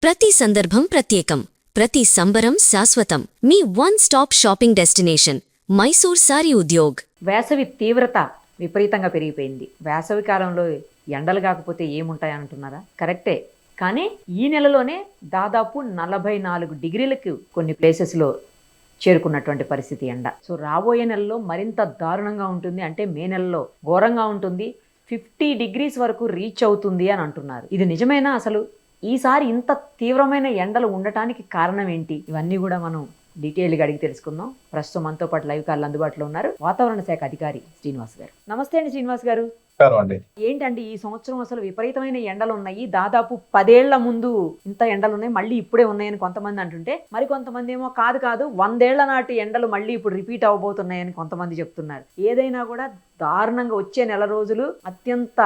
ప్రతి సందర్భం ప్రత్యేకం, ప్రతి సంబరం శాశ్వతం. మీ one stop shopping destination Mysore sari Udyog. వేసవి తీవ్రత విపరీతంగా పెరిగిపోయింది. వేసవి కాలంలో ఎండలు కాకపోతే ఏముంటాయంటున్నారా? కరెక్టే. కానీ ఈ నెలలోనే దాదాపు 44 డిగ్రీలకు కొన్ని ప్లేసెస్లో చేరుకున్నటువంటి పరిస్థితి ఎండ. సో రాబోయే నెలలో మరింత దారుణంగా ఉంటుంది. అంటే మే నెలలో ఘోరంగా ఉంటుంది. 50 డిగ్రీస్ వరకు రీచ్ అవుతుంది అని అంటున్నారు. ఇది నిజమేనా? అసలు ఈసారి ఇంత తీవ్రమైన ఎండలు ఉండటానికి కారణం ఏంటి? ఇవన్నీ కూడా మనం డీటెయిల్గా అడిగి తెలుసుకుందాం. ప్రస్తుతం మనతో పాటు లైవ్ కాల్ అందుబాటులో ఉన్నారు వాతావరణ శాఖ అధికారి శ్రీనివాస్ గారు. నమస్తే అండి శ్రీనివాస్ గారు. ఏంటండి ఈ సంవత్సరం అసలు విపరీతమైన ఎండలు ఉన్నాయి. దాదాపు 10 ఏళ్ల ముందు ఇంత ఎండలు ఉన్నాయి, మళ్ళీ ఇప్పుడే ఉన్నాయని కొంతమంది అంటుంటే, మరి కొంతమంది ఏమో కాదు 100 ఏళ్ల నాటి ఎండలు మళ్ళీ ఇప్పుడు రిపీట్ అవబోతున్నాయని కొంతమంది చెప్తున్నారు. ఏదైనా కూడా దారుణంగా వచ్చే నెల రోజులు అత్యంత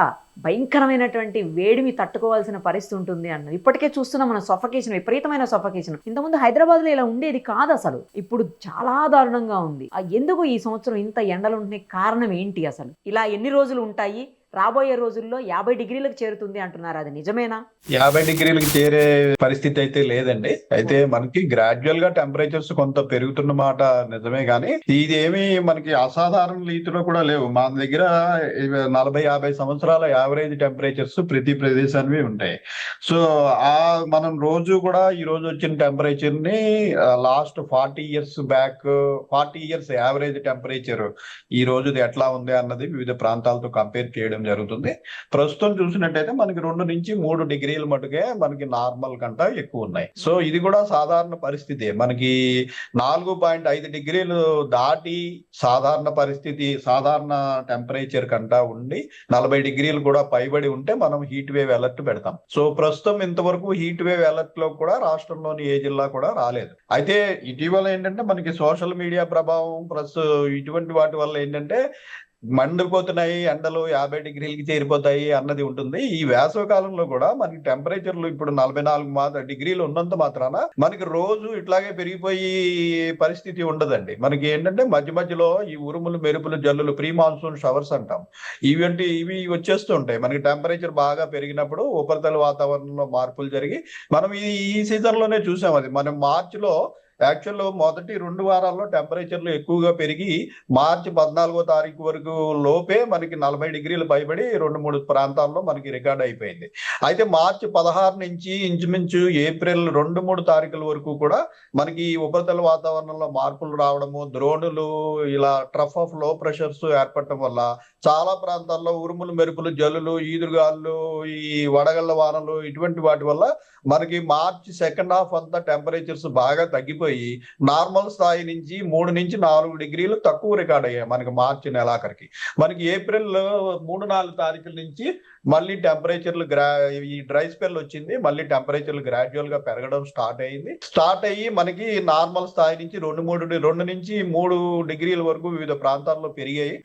భయంకరమైనటువంటి వేడిమి తట్టుకోవాల్సిన పరిస్థితి ఉంటుంది అన్నది ఇప్పటికే చూస్తున్నాం మనం. సఫకేషన్, విపరీతమైన సఫకేషన్. ఇంతకుముందు హైదరాబాద్లో ఇలా ఉండేది కాదు అసలు. ఇప్పుడు చాలా దారుణంగా ఉంది. ఎందుకు ఈ సంవత్సరం ఇంత ఎండలు ఉంటున్నాయి? కారణం ఏంటి? అసలు ఇలా ఎన్ని రోజులు ఉంటాయి? రాబోయే రోజుల్లో 50 డిగ్రీలకు చేరుతుంది అంటున్నారు. అది నిజమేనా? 50 డిగ్రీలకు చేరే పరిస్థితి అయితే లేదండి. అయితే మనకి గ్రాడ్యువల్ గా టెంపరేచర్స్ కొంత పెరుగుతున్న మాట నిజమే, గానీ ఇదేమి మనకి అసాధారణ రీతిలో కూడా లేవు. మన దగ్గర 40-50 సంవత్సరాల యావరేజ్ టెంపరేచర్స్ ప్రతి ప్రదేశానికి ఉంటాయి. సో మనం రోజు కూడా ఈ రోజు వచ్చిన టెంపరేచర్ ని last 40 years back, 40 years average temperature ఈ రోజుది ఎట్లా ఉంది అన్నది వివిధ ప్రాంతాలతో కంపేర్ చేయడం జరుగుతుంది. ప్రస్తుతం చూసినట్టయితే మనకి 2 నుంచి 3 డిగ్రీల మటుకే మనకి నార్మల్ కంటే ఎక్కువ ఉన్నాయి. సో ఇది కూడా సాధారణ పరిస్థితి. మనకి 4.5 డిగ్రీలు దాటి సాధారణ పరిస్థితి, సాధారణ టెంపరేచర్ కంటా ఉండి 40 డిగ్రీలు కూడా పైబడి ఉంటే మనం హీట్ వేవ్ అలర్ట్ పెడతాం. సో ప్రస్తుతం ఇంతవరకు హీట్ వేవ్ అలర్ట్ లో కూడా రాష్ట్రంలోని ఏ జిల్లా కూడా రాలేదు. అయితే ఇటీవల ఏంటంటే మనకి సోషల్ మీడియా ప్రభావం ప్లస్ ఇటువంటి వాటి వల్ల ఏంటంటే మండిపోతున్నాయి, ఎండలు 50 డిగ్రీలకి చేరిపోతాయి అన్నది ఉంటుంది. ఈ వేసవ కాలంలో కూడా మనకి టెంపరేచర్లు ఇప్పుడు 44 డిగ్రీలు ఉన్నంత మాత్రాన మనకి రోజు ఇట్లాగే పెరిగిపోయి పరిస్థితి ఉండదండి. మనకి ఏంటంటే మధ్య మధ్యలో ఈ ఉరుములు, మెరుపులు, జల్లులు, ప్రీ మాన్సూన్ షవర్స్ అంటాం, ఇవి వచ్చేస్తూ ఉంటాయి. మనకి టెంపరేచర్ బాగా పెరిగినప్పుడు ఉపరితల వాతావరణంలో మార్పులు జరిగి మనం ఈ సీజన్ లోనే చూసాం. అది మనం మార్చిలో యాక్చువల్ మొదటి 2 వారాల్లో టెంపరేచర్లు ఎక్కువగా పెరిగి మార్చి 14వ తారీఖు వరకు లోపే మనకి 40 డిగ్రీలు పైబడి 2-3 ప్రాంతాల్లో మనకి రికార్డ్ అయిపోయింది. అయితే మార్చి 16 నుంచి ఇంచుమించు ఏప్రిల్ 2-3 తారీఖుల వరకు కూడా మనకి ఉపరితల వాతావరణంలో మార్పులు రావడము, ద్రోణులు, ఇలా ట్రఫ్ ఆఫ్ లో ప్రెషర్స్ ఏర్పడటం వల్ల చాలా ప్రాంతాల్లో ఉరుములు, మెరుపులు, జల్లులు, ఈదురుగాళ్ళు, ఈ వడగళ్ల వానలు, ఇటువంటి వాటి వల్ల మనకి మార్చి సెకండ్ హాఫ్ అంతా టెంపరేచర్స్ బాగా తగ్గిపోయి నార్మల్ స్థాయి నుంచి 3 నుంచి 4 డిగ్రీలు తక్కువ రికార్డ్ అయ్యాయి మనకి మార్చి నెలాఖరికి. మనకి ఏప్రిల్ 3-4 తారీఖుల నుంచి మళ్ళీ టెంపరేచర్లు ఈ డ్రై స్పెల్ వచ్చింది. మళ్ళీ టెంపరేచర్లు గ్రాడ్యువల్ గా పెరగడం స్టార్ట్ అయ్యి మనకి నార్మల్ స్థాయి నుంచి 2 నుంచి 3 డిగ్రీల వరకు వివిధ ప్రాంతాల్లో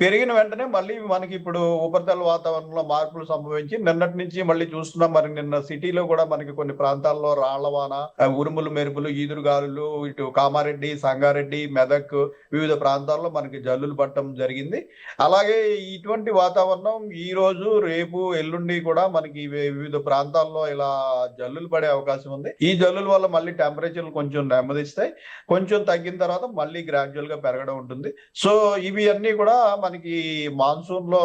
పెరిగిన వెంటనే మళ్ళీ మనకి ఇప్పుడు ఉపరితల వాతావరణంలో మార్పులు సంభవించి నిన్నటి నుంచి మళ్ళీ చూస్తున్నాం. మరి నిన్న సిటీలో కూడా మనకి కొన్ని ప్రాంతాల్లో రాళ్లవాన, ఉరుములు, మెరుపులు, ఈదురుగాలులు, ఇటు కామారెడ్డి, సంగారెడ్డి, మెదక్ వివిధ ప్రాంతాల్లో మనకి జల్లులు పట్టడం జరిగింది. అలాగే ఇటువంటి వాతావరణం ఈ రోజు, రేపు, ఎల్లుండి కూడా మనకి వివిధ ప్రాంతాల్లో ఇలా జల్లులు పడే అవకాశం ఉంది. ఈ జల్లుల వల్ల మళ్ళీ టెంపరేచర్లు కొంచెం నెమ్మదిస్తాయి. కొంచెం తగ్గిన తర్వాత మళ్ళీ గ్రాడ్యువల్ గా పెరగడం ఉంటుంది. సో ఇవి అన్ని కూడా మనకి మాన్సూన్ లో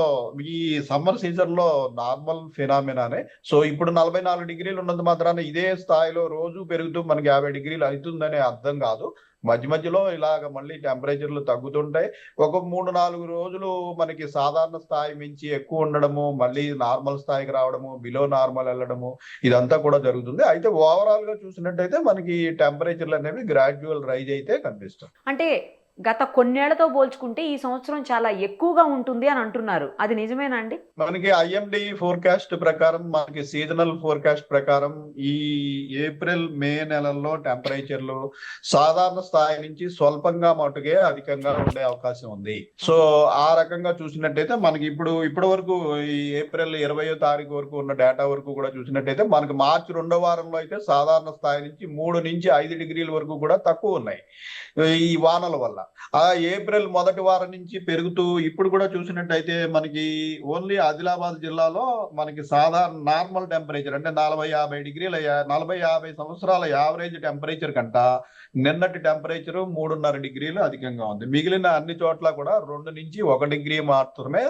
ఈ సమ్మర్ సీజన్ లో నార్మల్ ఫినామినానే. సో ఇప్పుడు 44 డిగ్రీలు ఉన్నంత మాత్రాన ఇదే స్థాయిలో రోజు పెరుగుతూ మనకి 50 డిగ్రీలు అవుతుందనే అర్థం కాదు. మధ్య మధ్యలో ఇలాగ మళ్ళీ టెంపరేచర్లు తగ్గుతుంటాయి. ఒక 3-4 రోజులు మనకి సాధారణ స్థాయి మించి ఎక్కువ ఉండడము, మళ్ళీ నార్మల్ స్థాయికి రావడము, బిలో నార్మల్ వెళ్ళడము, ఇదంతా కూడా జరుగుతుంది. అయితే ఓవరాల్ గా చూసినట్టయితే మనకి టెంపరేచర్లు అనేవి గ్రాడ్యువల్ రైజ్ అయితే కనిపిస్తుంది. అంటే గత కొన్నేళ్లతో పోల్చుకుంటే ఈ సంవత్సరం చాలా ఎక్కువగా ఉంటుంది అని అంటున్నారు. అది నిజమేనా అండి? మనకి ఐఎండి ఫోర్కాస్ట్ ప్రకారం, మనకి సీజనల్ ఫోర్కాస్ట్ ప్రకారం ఈ ఏప్రిల్, మే నెలల్లో టెంపరేచర్లు సాధారణ స్థాయి నుంచి స్వల్పంగా మటుకే అధికంగా ఉండే అవకాశం ఉంది. సో ఆ రకంగా చూసినట్టయితే మనకి ఇప్పటి వరకు ఈ ఏప్రిల్ 20వ తారీఖు వరకు ఉన్న డేటా వరకు కూడా చూసినట్టయితే మనకి మార్చి 2వ వారంలో అయితే సాధారణ స్థాయి నుంచి 3 నుంచి 5 డిగ్రీల వరకు కూడా తక్కువ ఉన్నాయి ఈ వానల వల్ల. ఆ ఏప్రిల్ మొదటి వారం నుంచి పెరుగుతూ ఇప్పుడు కూడా చూసినట్టయితే మనకి ఓన్లీ ఆదిలాబాద్ జిల్లాలో మనకి సాధారణ నార్మల్ టెంపరేచర్ అంటే 40-50 డిగ్రీల 40-50 సంవత్సరాల యావరేజ్ టెంపరేచర్ కంట నిన్నటి టెంపరేచర్ 3.5 డిగ్రీలు అధికంగా ఉంది. మిగిలిన అన్ని చోట్ల కూడా 2 నుంచి 1 డిగ్రీ మాత్రమే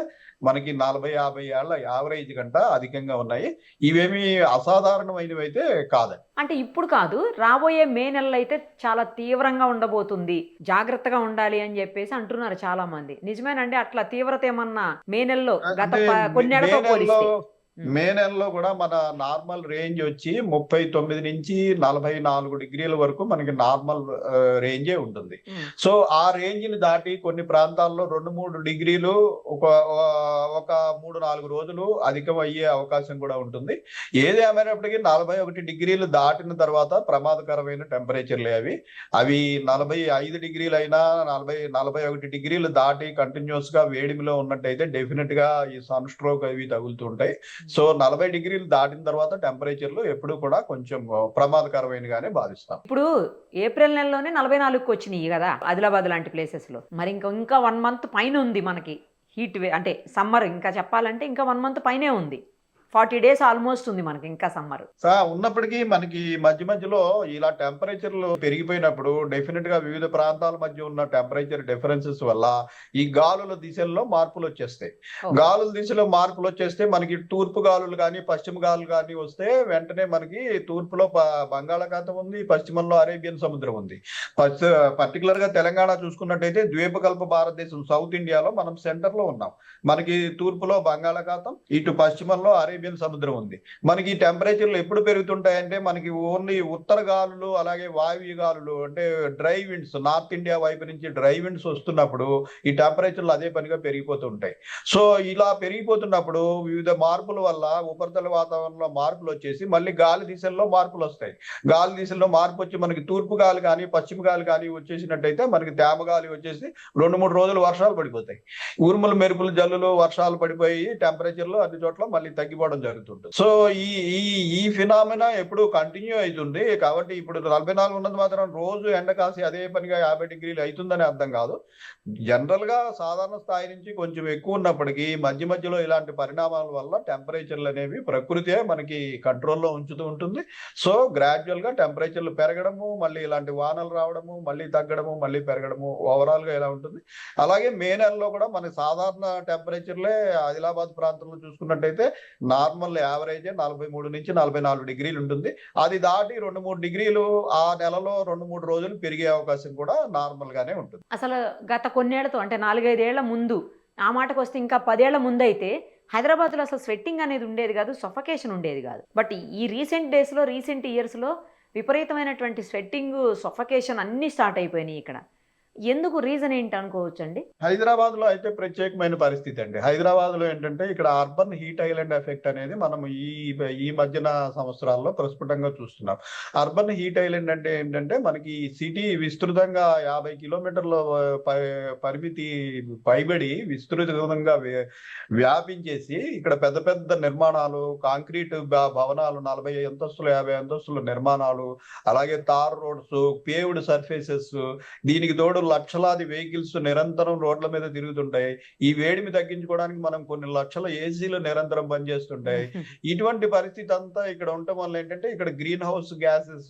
మనకి 40-50 ఏళ్ల యావరేజ్ కంట అధికంగా ఉన్నాయి. ఇవేమి అసాధారణమైనవి అయితే కాదండి. అంటే ఇప్పుడు కాదు, రాబోయే మే నెలలో అయితే చాలా తీవ్రంగా ఉండబోతుంది, జాగ్రత్తగా ఉండాలి అని చెప్పేసి అంటున్నారు చాలా మంది. నిజమేనండి? అట్లా తీవ్రత ఏమన్నా మే నెలలో గత అంటే మే కొన్నేళ్లతో నెలలో పోలిస్తే? మే నెలలో కూడా మన నార్మల్ రేంజ్ వచ్చి 39 నుంచి 44 డిగ్రీల వరకు మనకి నార్మల్ రేంజే ఉంటుంది. ఉమ్. సో ఆ రేంజ్ ని దాటి కొన్ని ప్రాంతాల్లో 2-3 డిగ్రీలు ఒక ఒక 3-4 రోజులు అధికం అయ్యే అవకాశం కూడా ఉంటుంది. ఏది ఏమైనప్పటికీ 41 డిగ్రీలు దాటిన తర్వాత ప్రమాదకరమైన టెంపరేచర్లే అవి. అవి 45 డిగ్రీలు అయినా 41 డిగ్రీలు దాటి కంటిన్యూస్ గా వేడిమిలో ఉన్నట్టయితే డెఫినెట్ గా ఈ సన్ స్ట్రోక్ అవి తగులుతుంటాయి. సో 40 డిగ్రీలు దాటిన తర్వాత టెంపరేచర్లు ఎప్పుడు కూడా కొంచెం ప్రమాదకరమైనగానే భావిస్తాం. ఇప్పుడు ఏప్రిల్ నెలలోనే 44కి వచ్చినాయి కదా ఆదిలాబాద్ లాంటి ప్లేసెస్ లో. మరి ఇంకా 1 మంత్ పైన ఉంది మనకి హీట్ అంటే సమ్మర్. ఇంకా చెప్పాలంటే ఇంకా 1 మంత్ పైనే ఉంది. 40 days ఆల్మోస్ట్ ఉంది మనకి ఇంకా సమ్మర్. ఉన్నప్పటికీ మనకి మధ్య మధ్యలో ఇలా టెంపరేచర్లు పెరిగిపోయినప్పుడు డెఫినెట్ గా వివిధ ప్రాంతాల మధ్య ఉన్న టెంపరేచర్ డిఫరెన్సెస్ వల్ల ఈ గాలుల దిశల్లో మార్పులు వచ్చేస్తాయి. గాలుల దిశలో మార్పులు వచ్చేస్తే మనకి తూర్పు గాలులు కానీ పశ్చిమ గాలులు కానీ వస్తే వెంటనే మనకి తూర్పులో బంగాళాఖాతం ఉంది, పశ్చిమంలో అరేబియన్ సముద్రం ఉంది. పర్టికులర్ గా తెలంగాణ చూసుకున్నట్టయితే ద్వీపకల్ప భారతదేశం సౌత్ ఇండియాలో మనం సెంటర్ లో ఉన్నాం. మనకి తూర్పులో బంగాళాఖాతం, ఇటు పశ్చిమంలో అరేబియన్ సముద్రం ఉంది. మనకి టెంపరేచర్లు ఎప్పుడు పెరుగుతుంటాయంటే మనకి ఓన్లీ ఉత్తర గాలులు అలాగే వాయువ్య గాలులు అంటే డ్రై విండ్స్ నార్త్ ఇండియా వైపు నుంచి డ్రై విండ్స్ వస్తున్నప్పుడు ఈ టెంపరేచర్లు అదే పనిగా పెరిగిపోతుంటాయి. సో ఇలా పెరిగిపోతున్నప్పుడు వివిధ మార్పుల వల్ల ఉపరితల వాతావరణంలో మార్పులు వచ్చేసి మళ్ళీ గాలి దిశల్లో మార్పులు వస్తాయి. గాలి దిశల్లో మార్పు వచ్చి మనకి తూర్పు గాలి కానీ పశ్చిమ గాలి కానీ వచ్చేసినట్టయితే మనకి తేమ గాలి వచ్చేసి 2-3 రోజులు వర్షాలు పడిపోతాయి. ఉరుములు మెరుపులు జల్లులు వర్షాలు పడిపోయి టెంపరేచర్లు అన్ని చోట్ల మళ్ళీ తగ్గిపోవడం జరుగుతుంది. సో ఈ ఈ ఈ ఫినామినా ఎప్పుడు కంటిన్యూ అవుతుంది. కాబట్టి ఇప్పుడు 44 ఉన్నది మాత్రం రోజు ఎండ కాసి అదే పనిగా 50 డిగ్రీలు అవుతుందని అర్థం కాదు. జనరల్ గా సాధారణ స్థాయి నుంచి కొంచెం ఎక్కువ ఉన్నప్పటికీ మధ్య మధ్యలో ఇలాంటి పరిణామాల వల్ల టెంపరేచర్లు అనేవి ప్రకృతే మనకి కంట్రోల్లో ఉంచుతూ ఉంటుంది. సో గ్రాడ్యువల్ గా టెంపరేచర్లు పెరగడము, మళ్ళీ ఇలాంటి వానలు రావడము, మళ్ళీ తగ్గడము, మళ్ళీ పెరగడము ఓవరాల్ గా ఇలా ఉంటుంది. అలాగే మే నెలలో కూడా మనకి సాధారణ టెంపరేచర్లే ఆదిలాబాద్ ప్రాంతంలో చూసుకున్నట్టయితే నార్మల్ యావరేజ్ 43-44 డిగ్రీలు ఉంటుంది. అది దాటి 2-3 డిగ్రీలు ఆ నెలలో 2-3 రోజులు పెరిగే అవకాశం కూడా నార్మల్ గానే ఉంటుంది. అసలు గత కొన్నేళ్లతో అంటే 4-5 ఏళ్ల ముందు, ఆ మాటకు వస్తే ఇంకా 10 ఏళ్ల ముందు అయితే హైదరాబాద్లో అసలు స్వెట్టింగ్ అనేది ఉండేది కాదు, సఫకేషన్ ఉండేది కాదు. బట్ ఈ రీసెంట్ ఇయర్స్లో విపరీతమైనటువంటి స్వెట్టింగ్, సఫకేషన్ అన్నీ స్టార్ట్ అయిపోయినాయి ఇక్కడ. ఎందుకు? రీజన్ ఏంటి అనుకోవచ్చండి? హైదరాబాద్ లో అయితే ప్రత్యేకమైన పరిస్థితి అండి. హైదరాబాద్ లో ఏంటంటే ఇక్కడ అర్బన్ హీట్ ఐలాండ్ ఎఫెక్ట్ అనేది మనం ఈ మధ్యన సంవత్సరాల్లో ప్రస్ఫుటంగా చూస్తున్నాం. అర్బన్ హీట్ ఐలాండ్ అంటే ఏంటంటే మనకి సిటీ విస్తృతంగా 50 కిలోమీటర్ల పరిమితి పైబడి విస్తృతంగా వ్యాపించేసి ఇక్కడ పెద్ద పెద్ద నిర్మాణాలు, కాంక్రీట్ భవనాలు, 40 అంతస్తులు 50 అంతస్తుల నిర్మాణాలు, అలాగే తార్ రోడ్స్, పేవ్డ్ సర్ఫేసెస్, దీనికి తోడు లక్షలాది వెహికల్స్ నిరంతరం రోడ్ల మీద తిరుగుతుంటాయి. ఈ వేడిమి తగ్గించుకోవడానికి మనం కొన్ని లక్షల ఏసీలు నిరంతరం పనిచేస్తుంటాయి. ఇటువంటి పరిస్థితి అంతా ఇక్కడ ఉండటం వల్ల ఏంటంటే ఇక్కడ గ్రీన్ హౌస్ గ్యాసెస్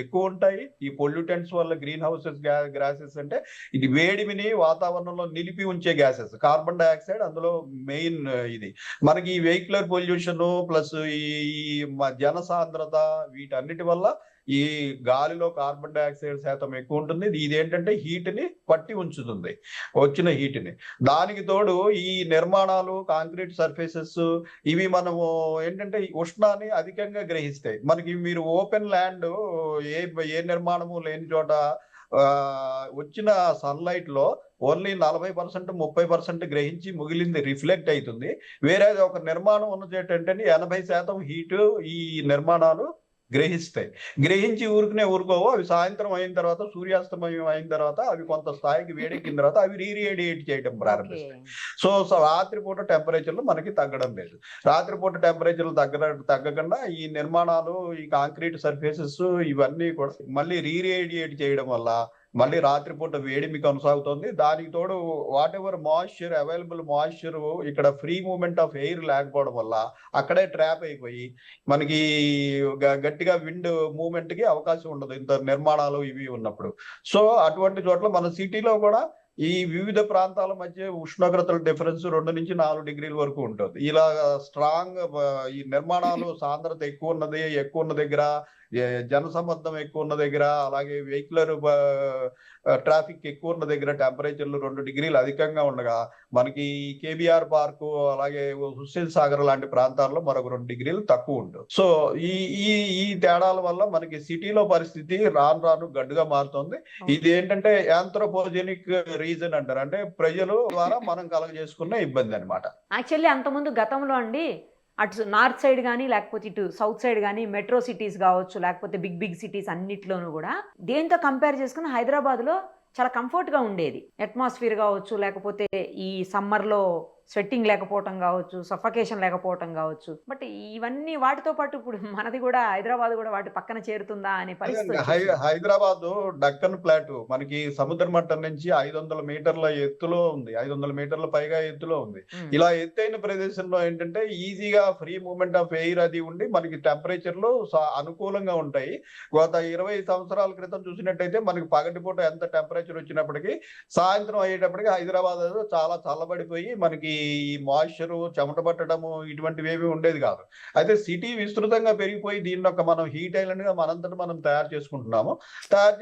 ఎక్కువ ఉంటాయి. ఈ పొల్యూటెంట్స్ వల్ల గ్రీన్ హౌసెస్ గ్యాసెస్ అంటే ఇది వేడిమిని వాతావరణంలో నిలిపి ఉంచే గ్యాసెస్. కార్బన్ డైఆక్సైడ్ అందులో మెయిన్. ఇది మనకి ఈ వెహికులర్ పొల్యూషన్ ప్లస్ ఈ జనసాంద్రత వీటన్నిటి వల్ల ఈ గాలిలో కార్బన్ డైఆక్సైడ్ శాతం ఎక్కువ ఉంటుంది. ఇదేంటంటే హీట్ ని పట్టి ఉంచుతుంది, వచ్చిన హీట్ ని. దానికి తోడు ఈ నిర్మాణాలు, కాంక్రీట్ సర్ఫేసెస్ ఇవి మనము ఏంటంటే ఉష్ణాన్ని అధికంగా గ్రహిస్తాయి. మనకి మీరు ఓపెన్ ల్యాండ్ ఏ నిర్మాణము లేని చోట వచ్చిన సన్లైట్ లో ఓన్లీ 40% 30% గ్రహించి మిగిలింది రిఫ్లెక్ట్ అవుతుంది. వేరే ఒక నిర్మాణం ఉన్న చోట ఏంటంటే 80% హీట్ ఈ నిర్మాణాలు గ్రహిస్తాయి. గ్రహించి ఊరుకోవు. అవి సాయంత్రం అయిన తర్వాత, సూర్యాస్తమయం అయిన తర్వాత అవి కొంత స్థాయికి వేడెక్కిన తర్వాత అవి రీరేడియేట్ చేయడం ప్రారంభిస్తాయి. సో రాత్రిపూట టెంపరేచర్లు మనకి తగ్గడం లేదు. రాత్రిపూట టెంపరేచర్లు తగ్గకుండా ఈ నిర్మాణాలు, ఈ కాంక్రీట్ సర్ఫేసెస్ ఇవన్నీ కూడా మళ్ళీ రీరేడియేట్ చేయడం వల్ల మళ్ళీ రాత్రిపూట వేడిమి కొనసాగుతుంది. దానికి తోడు what ever moisture, available moisture ఇక్కడ ఫ్రీ మూవ్మెంట్ ఆఫ్ ఎయిర్ లేకపోవడం వల్ల అక్కడే ట్రాప్ అయిపోయి మనకి గట్టిగా విండ్ మూవ్మెంట్ కి అవకాశం ఉండదు ఇంత నిర్మాణాలు ఇవి ఉన్నప్పుడు. సో అటువంటి చోట్ల మన సిటీలో కూడా ఈ వివిధ ప్రాంతాల మధ్య ఉష్ణోగ్రతల డిఫరెన్స్ 2 నుంచి 4 డిగ్రీల వరకు ఉంటుంది. ఇలా స్ట్రాంగ్ ఈ నిర్మాణాలు సాంద్రత ఎక్కువ ఉన్న దగ్గర, జనసమ్మర్దం ఎక్కువ ఉన్న దగ్గర, అలాగే వెహికులర్ ట్రాఫిక్ ఎక్కువ ఉన్న దగ్గర టెంపరేచర్లు 2 డిగ్రీలు అధికంగా ఉండగా మనకి కేబిఆర్ పార్కు అలాగే హుస్సేన్ సాగర్ లాంటి ప్రాంతాల్లో మరొక 2 డిగ్రీలు తక్కువ ఉంటుంది. సో ఈ ఈ ఈ తేడాల వల్ల మనకి సిటీలో పరిస్థితి రాను రాను గడ్డుగా మారుతుంది. ఇది ఏంటంటే యాంథ్రోపోజెనిక్ రీజన్ అంటారు, అంటే ప్రజలు ద్వారా మనం కలగజేసుకున్న ఇబ్బంది అనమాట. యాక్చువల్లీ అంతకుముందు గతంలో అండి అటు నార్త్ సైడ్ కానీ లేకపోతే ఇటు సౌత్ సైడ్ కానీ మెట్రో సిటీస్ కావచ్చు లేకపోతే బిగ్ సిటీస్ అన్నిట్లోనూ కూడా దేంతో కంపేర్ చేసుకుని హైదరాబాద్లో చాలా కంఫర్ట్గా ఉండేది. అట్మాస్ఫియర్ కావచ్చు లేకపోతే ఈ సమ్మర్లో స్వెట్టింగ్ లేకపోవటం కావచ్చు, సఫకేషన్ లేకపోవటం కావచ్చు. బట్ ఇవన్నీ వాటితో పాటు ఇప్పుడు మనది కూడా హైదరాబాద్ కూడా వాటి పక్కన చేరుతుందా అనే పరిస్థితి. హైదరాబాద్ డక్కన్ ప్లాట్ మనకి సముద్ర మట్టం నుంచి 500 మీటర్ల ఎత్తులో ఉంది, 500 మీటర్ల పైగా ఎత్తులో ఉంది. ఇలా ఎత్తైన ప్రదేశంలో ఏంటంటే ఈజీగా ఫ్రీ మూవ్మెంట్ ఆఫ్ ఎయిర్ అది ఉండి మనకి టెంపరేచర్లు అనుకూలంగా ఉంటాయి. గత 20 సంవత్సరాల క్రితం చూసినట్టయితే మనకి పగటిపూట ఎంత టెంపరేచర్ వచ్చినప్పటికీ సాయంత్రం అయ్యేటప్పటికి హైదరాబాద్ చాలా చల్లబడిపోయి మనకి ఈ మాయిశ్చరు చెమట పట్టడము ఇటువంటివి ఏమీ ఉండేది కాదు. అయితే సిటీ విస్తృతంగా పెరిగిపోయి దీన్ని ఒక మనం హీట్ ఐలాండ్ గా మనంతటా మనం తయారు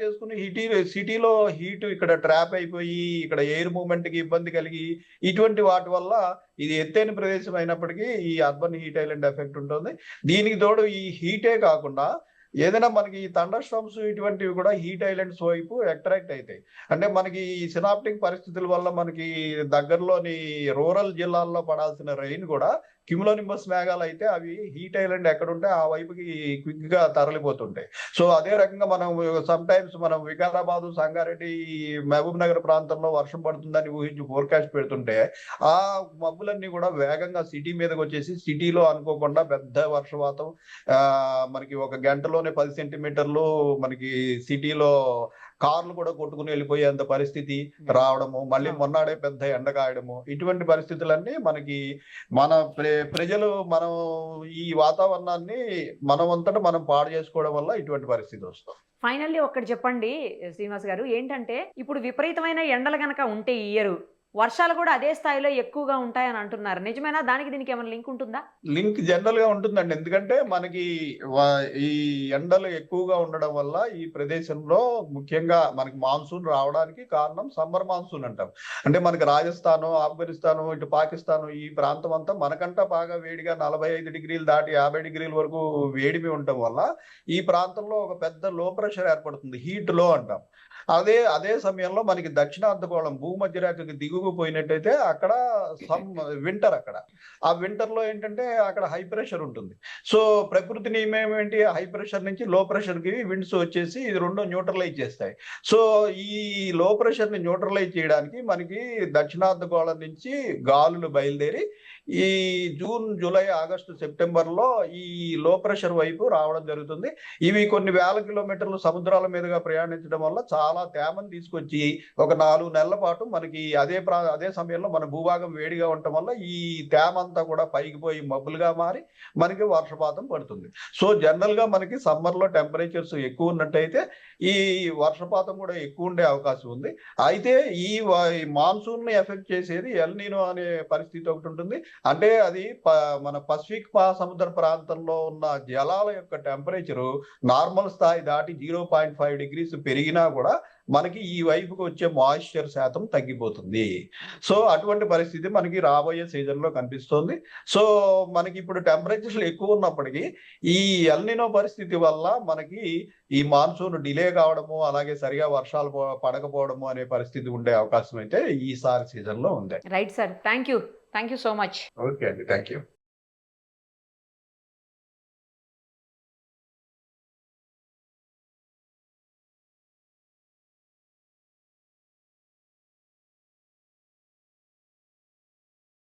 చేసుకుని సిటీలో హీట్ ఇక్కడ ట్రాప్ అయిపోయి ఇక్కడ ఎయిర్ మూవ్మెంట్ కి ఇబ్బంది కలిగి ఇటువంటి వాటి వల్ల ఇది ఎత్తైన ప్రదేశం అయినప్పటికీ ఈ అర్బన్ హీట్ ఐలాండ్ ఎఫెక్ట్ ఉంటుంది. దీనికి తోడు ఈ హీటే కాకుండా ఏదైనా మనకి ఈ థండర్ స్టార్మ్స్ ఇటువంటివి కూడా హీట్ ఐలాండ్స్ వైపు అట్రాక్ట్ అవుతాయి. అంటే మనకి ఈ సినాప్టిక్ పరిస్థితుల వల్ల మనకి దగ్గరలోని రూరల్ జిల్లాల్లో పడాల్సిన రెయిన్ కూడా క్యూములోనింబస్ మేఘాలు అయితే అవి హీట్ ఐలాండ్ ఎక్కడుంటే ఆ వైపుకి క్విక్ గా తరలిపోతుంటాయి. సో అదే రకంగా మనం సమ్ టైమ్స్ మనం వికారాబాద్, సంగారెడ్డి, మహబూబ్ నగర్ ప్రాంతంలో వర్షం పడుతుందని ఊహించి ఫోర్కాస్ట్ పెడుతుంటే ఆ మబ్బులన్నీ కూడా వేగంగా సిటీ మీదకి వచ్చేసి సిటీలో అనుకోకుండా పెద్ద వర్షపాతం మనకి ఒక గంటలోనే 10 సెంటీమీటర్లు మనకి సిటీలో కార్లు కూడా కొట్టుకుని వెళ్ళిపోయేంత పరిస్థితి రావడము, మళ్ళీ మొన్నాడే పెద్ద ఎండ కాయడము, ఇటువంటి పరిస్థితులన్నీ మనకి మన ప్రజలు మనం ఈ వాతావరణాన్ని మనమంతటా మనం పాడు చేసుకోవడం వల్ల ఇటువంటి పరిస్థితి వస్తుంది. ఫైనల్లీ ఒక్కటి చెప్పండి శ్రీనివాస్ గారు, ఏంటంటే ఇప్పుడు విపరీతమైన ఎండలు గనక ఉంటే ఈ ఇయర్ వర్షాలు కూడా అదే స్థాయిలో ఎక్కువగా ఉంటాయని అంటున్నారు. నిజమేనా? దానికి దీనికి ఏమైనా లింక్ ఉంటుందా? లింక్ జనరల్ గా ఉంటుందండి. ఎందుకంటే మనకి ఈ ఎండలు ఎక్కువగా ఉండడం వల్ల ఈ ప్రదేశంలో ముఖ్యంగా మనకి మాన్సూన్ రావడానికి కారణం సమ్మర్ మాన్సూన్ అంటాం. అంటే మనకి రాజస్థాను, ఆఫ్ఘనిస్తాను, ఇటు పాకిస్తాను ఈ ప్రాంతం అంతా మనకంటా బాగా వేడిగా 45 డిగ్రీలు దాటి 50 డిగ్రీల వరకు వేడిమి ఉండటం వల్ల ఈ ప్రాంతంలో ఒక పెద్ద లో ప్రెషర్ ఏర్పడుతుంది, హీట్ లో అంటాం. అదే సమయంలో మనకి దక్షిణ అర్ధగోళం భూమధ్య రేఖకి దిగుకుపోయినట్టయితే అక్కడ వింటర్, అక్కడ ఆ వింటర్ లో ఏంటంటే అక్కడ హై ప్రెషర్ ఉంటుంది. సో ప్రకృతి నియమం ఏంటి, హై ప్రెషర్ నుంచి లో ప్రెషర్ కి విండ్స్ వచ్చేసి ఇది రెండు న్యూట్రలైజ్ చేస్తాయి. సో ఈ లో ప్రెషర్ ని న్యూట్రలైజ్ చేయడానికి మనకి దక్షిణార్ధగోళం నుంచి గాలులు బయలుదేరి ఈ జూన్, జూలై, ఆగస్టు, సెప్టెంబర్ లో ఈ లో ప్రెషర్ వైపు రావడం జరుగుతుంది. ఇవి కొన్ని వేల కిలోమీటర్లు సముద్రాల మీదుగా ప్రయాణించడం వల్ల చాలా తేమను తీసుకొచ్చి ఒక 4 నెలల పాటు మనకి అదే సమయంలో మన భూభాగం వేడిగా ఉండటం వల్ల ఈ తేమ అంతా కూడా పైకి పోయి మబ్బులుగా మారి మనకి వర్షపాతం పడుతుంది. సో జనరల్ గా మనకి సమ్మర్ లో టెంపరేచర్స్ ఎక్కువ ఉన్నట్టయితే ఈ వర్షపాతం కూడా ఎక్కువ ఉండే అవకాశం ఉంది. అయితే ఈ మాన్సూన్ ని ఎఫెక్ట్ చేసేది ఎల్ నీనో అనే పరిస్థితి ఒకటి ఉంటుంది. అంటే అది మన పసిఫిక్ మహాసముద్ర ప్రాంతంలో ఉన్న జలాల యొక్క టెంపరేచరు నార్మల్ స్థాయి దాటి 0.5 డిగ్రీస్ పెరిగినా కూడా మనకి ఈ వైపుకి వచ్చే మాయిశ్చర్ శాతం తగ్గిపోతుంది. సో అటువంటి పరిస్థితి మనకి రాబోయే సీజన్ లో కనిపిస్తోంది. సో మనకి ఇప్పుడు టెంపరేచర్లు ఎక్కువ ఉన్నప్పటికీ ఈ ఎల్ నీనో పరిస్థితి వల్ల మనకి ఈ మాన్సూన్ డిలే కావడము, అలాగే సరిగా వర్షాలు పడకపోవడము అనే పరిస్థితి ఉండే అవకాశం అయితే ఈసారి సీజన్ లో ఉంది. Right sir, thank you so much. Okay అండి, థ్యాంక్ యూ.